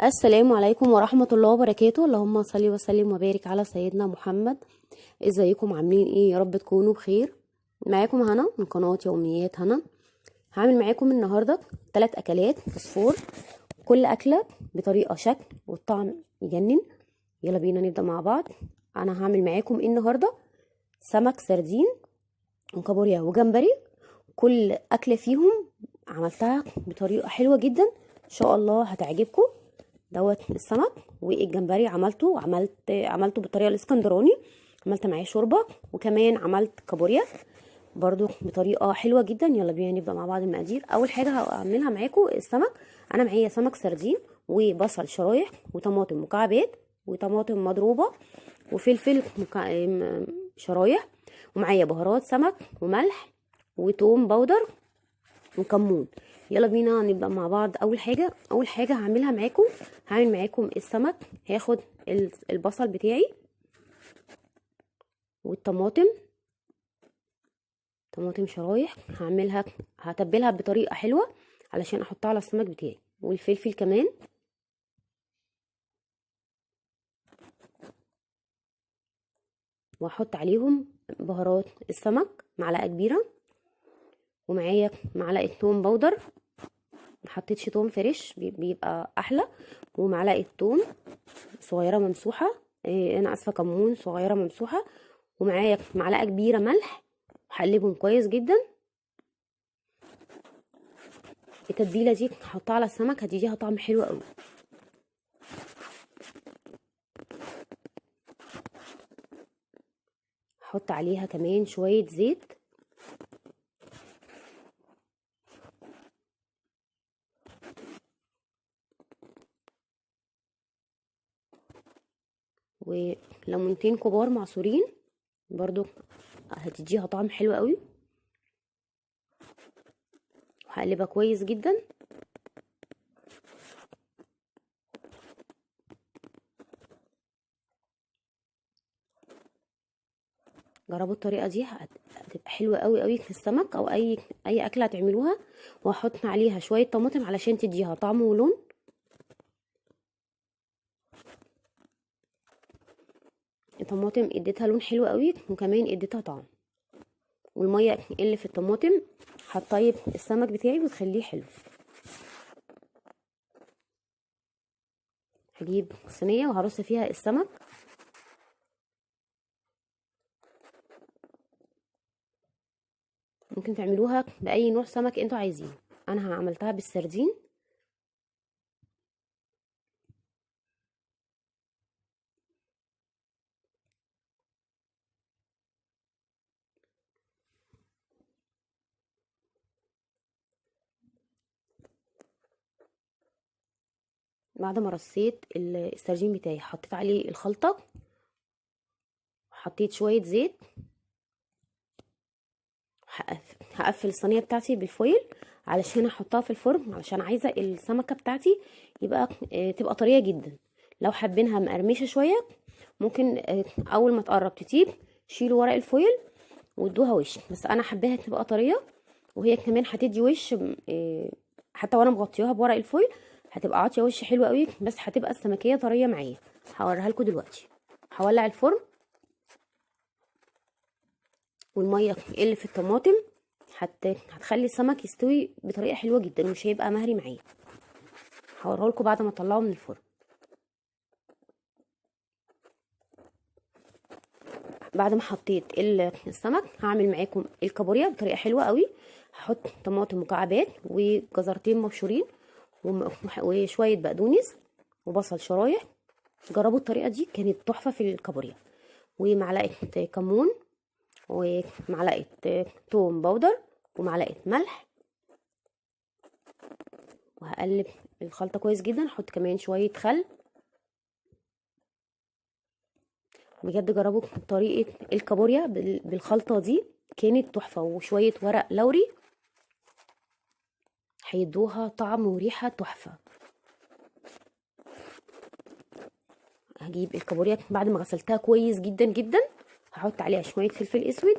السلام عليكم ورحمة الله وبركاته. اللهم صل وسلم وبارك على سيدنا محمد. ازيكم عاملين ايه؟ يا رب تكونوا بخير. معاكم هنا من قناة يوميات هنا. هعمل معاكم النهاردة 3 اكلات فوسفور، كل اكلة بطريقة شكل والطعم يجنن. يلا بينا نبدأ مع بعض. انا هعمل معاكم ايه النهاردة؟ سمك سردين وكابوريا وجمبري. كل اكلة فيهم عملتها بطريقة حلوة جدا، ان شاء الله هتعجبكم. السمك والجمبري عملته بالطريقه الاسكندراني، عملت معاه شوربه، وكمان عملت كابوريا برضو بطريقه حلوه جدا. يلا بينا نبدا مع بعض المقادير. اول حاجه هعملها معاكم السمك. انا معايا سمك سردين وبصل شرايح وطماطم مكعبات وطماطم مضروبه وفلفل شرايح، ومعايا بهارات سمك وملح وتوم باودر وكمون. يلا بينا نبدأ مع بعض. اول حاجة هعمل معاكم السمك. هاخد البصل بتاعي والطماطم، طماطم شرايح هتبلها بطريقة حلوة علشان احطها على السمك بتاعي، والفلفل كمان، واحط عليهم بهارات السمك معلقة كبيرة، ومعايا معلقة توم باودر، محطيتش توم فريش بيبقى احلى، ومعلقة توم صغيرة ممسوحة، انا اسفة كمون صغيرة ممسوحة، ومعايا معلقة كبيرة ملح. هقلبهم كويس جدا. التتبيلة دي هحطها على السمك هتديها طعم حلو قوي. هحط عليها كمان شوية زيت، وليمونتين كبار معصورين برضو هتديها طعم حلو قوي. وهقلبها كويس جدا. جربوا الطريقه دي هتبقى حلوه قوي قوي في السمك او اي اكله هتعملوها. وهحط عليها شويه طماطم علشان تديها طعم ولون. الطماطم اديتها لون حلو قوي، وكمان اديتها طعم. والميه اللي في الطماطم هتطيب السمك بتاعي وتخليه حلو. هجيب صينيه وهرص فيها السمك. ممكن تعملوها باي نوع سمك انتوا عايزين. انا عملتها بالسردين. بعد ما رصيت السردين بتاعي حطيت عليه الخلطه، حطيت شويه زيت. هقفل الصينيه بتاعتي بالفويل علشان احطها في الفرن، علشان عايزه السمكه بتاعتي يبقى تبقى طريه جدا. لو حابينها مقرمشه شويه ممكن اول ما تقرب تطيب شيلوا ورق الفويل وادوها وش، بس انا حباها تبقى طريه. وهي كمان هتدي وش حتى وانا مغطياها بورق الفويل هتبقى عاطيه وش حلو قوي، بس هتبقى السمكيه طريه معايا. هوريها لكم دلوقتي. هولع الفرن، والميه اللي في الطماطم هتخلي السمك يستوي بطريقه حلوه جدا ومش هيبقى مهري معايا. هوريه لكم بعد ما اطلعه من الفرن. بعد ما حطيت السمك هعمل معاكم الكابوريا بطريقه حلوه قوي. هحط طماطم مكعبات وجزرتين مبشورين وشويه بقدونس وبصل شرايح. جربوا الطريقه دي كانت تحفه في الكابوريا. ومعلقه كمون ومعلقه توم باودر ومعلقه ملح. وهقلب الخلطه كويس جدا. احط كمان شويه خل. بجد جربوا طريقه الكابوريا بالخلطه دي كانت تحفه. وشويه ورق لوري هيدوها طعم وريحه تحفه. هجيب الكابوريا بعد ما غسلتها كويس جدا جدا، هحط عليها شويه فلفل اسود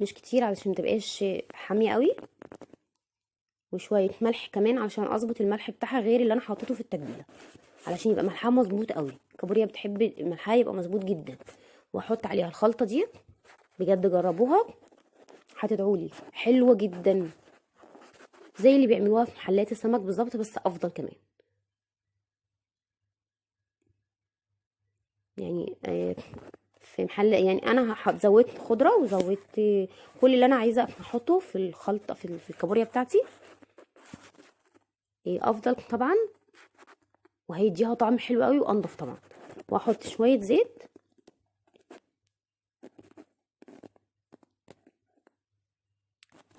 مش كتير علشان متبقاش حاميه قوي، وشويه ملح كمان علشان اظبط الملح بتاعها غير اللي انا حطيته في التتبيله، علشان يبقى ملحها مظبوط قوي. الكابوريا بتحب ملحها يبقى مظبوط جدا. واحط عليها الخلطه دي، بجد جربوها هتدعولي، حلوه جدا زي اللي بيعملوها في محلات السمك بالظبط، بس افضل كمان. يعني في محل، يعني انا زودت خضره وزودت كل اللي انا عايزه احطه في الخلطه في الكابوريا بتاعتي، افضل طبعا، وهيديها طعم حلو قوي وانضف طبعا. واحط شويه زيت،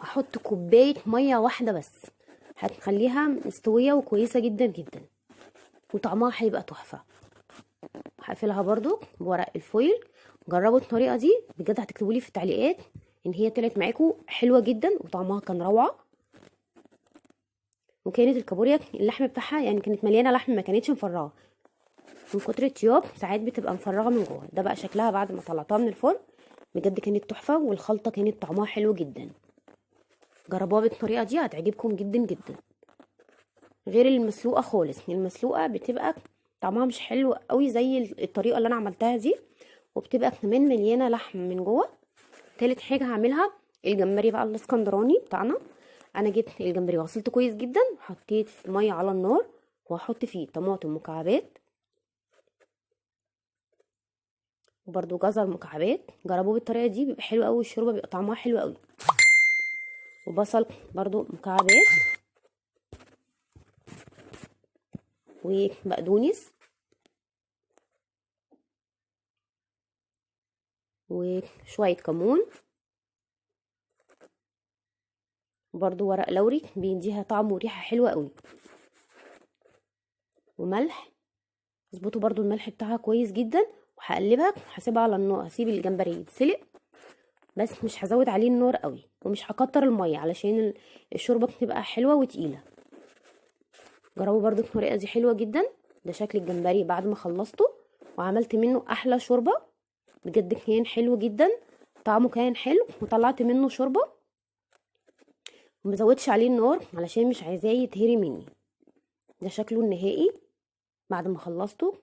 احط كوبايه ميه واحده بس، هتخليها مستويه وكويسه جدا جدا، وطعمها هيبقى تحفه. هقفلها برضو بورق الفويل. جربوا الطريقه دي بجد، هتكتبوا لي في التعليقات ان هي طلعت معاكم حلوه جدا وطعمها كان روعه. وكانت الكابوريا اللحم بتاعها يعني كانت مليانه لحم، ما كانتش مفرغه من كتر الطياب، ساعات بتبقى مفرغه من جوه. ده بقى شكلها بعد ما طلعتها من الفرن، بجد كانت تحفه، والخلطه كانت طعمها حلو جدا. جربوها بالطريقه دي هتعجبكم جدا جدا، غير المسلوقه خالص. المسلوقه بتبقى طعمها مش حلو قوي زي الطريقه اللي انا عملتها دي، وبتبقى كمان مليانه لحم من جوه. تالت حاجه هعملها الجمبري بقى الاسكندراني بتاعنا. انا جبت الجمبري غسلته كويس جدا، حطيت في ميه على النار، وهحط فيه طماطم مكعبات وبرده جزر مكعبات. جربوه بالطريقه دي بيبقى حلو قوي، الشوربه بيبقى طعمها حلو قوي. وبصل برده مكعبات، وبقدونس، وشويه كمون، وبرده ورق لوري بيديها طعم وريحه حلوه قوي، وملح. اظبطوا برده الملح بتاعها كويس جدا، وهقلبها. هسيبها على النار، هسيب الجمبري يتسلق بس مش هزود عليه النار قوي، ومش هكتر الميه علشان الشوربه بتبقى حلوه وتقيله. جربوا برضو الطريقه دي حلوه جدا. ده شكل الجمبري بعد ما خلصته وعملت منه احلى شوربه، بجد كان حلو جدا، طعمه كان حلو، وطلعت منه شوربه ومزودش عليه النار علشان مش عايزاه يتهري مني. ده شكله النهائي بعد ما خلصته،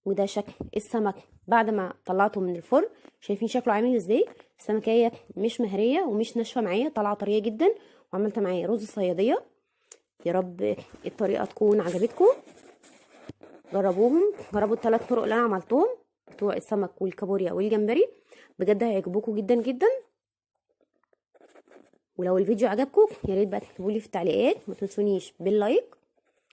وده شكل السمك بعد ما طلعته من الفرن. شايفين شكله عامل ازاي؟ السمكيه مش مهريه ومش ناشفه معايا، طالعه طريه جدا. وعملت معاه رز صياديه. يا رب الطريقه تكون عجبتكم، جربوهم. جربوا الثلاث طرق اللي انا عملتهم بتوع السمك والكابوريا والجمبري، بجد هيعجبوكم جدا جدا. ولو الفيديو عجبكم يا ريت بقى تكتبوا لي في التعليقات، ما تنسونيش باللايك